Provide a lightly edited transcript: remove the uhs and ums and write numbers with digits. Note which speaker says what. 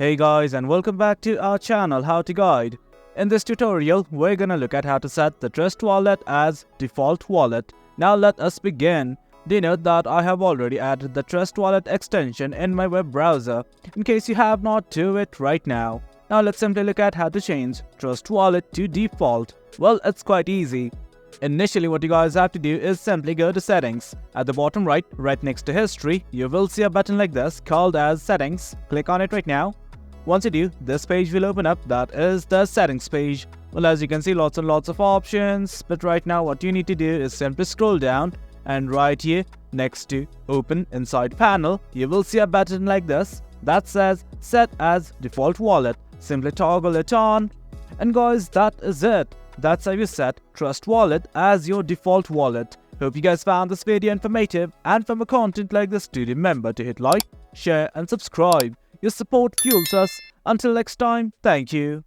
Speaker 1: Hey guys, and welcome back to our channel How to Guide. In this tutorial, we're gonna look at how to set the Trust Wallet as default wallet. Now let us begin. Do note that I have already added the Trust Wallet extension in my web browser, in case you have not, do it right now. Now let's simply look at how to change Trust Wallet to default. Well, it's quite easy. Initially, what you guys have to do is simply go to settings. At the bottom right next to history, you will see a button like this called as settings. Click on it right now. Once you do, this page will open up. That is the settings page. Well, as you can see, lots and lots of options. But right now, what you need to do is simply scroll down, and right here next to open inside panel, you will see a button like this that says set as default wallet. Simply toggle it on. And guys, that is it. That's how you set Trust Wallet as your default wallet. Hope you guys found this video informative, and for more content like this, do remember to hit like, share and subscribe. Your support fuels us. Until next time, thank you.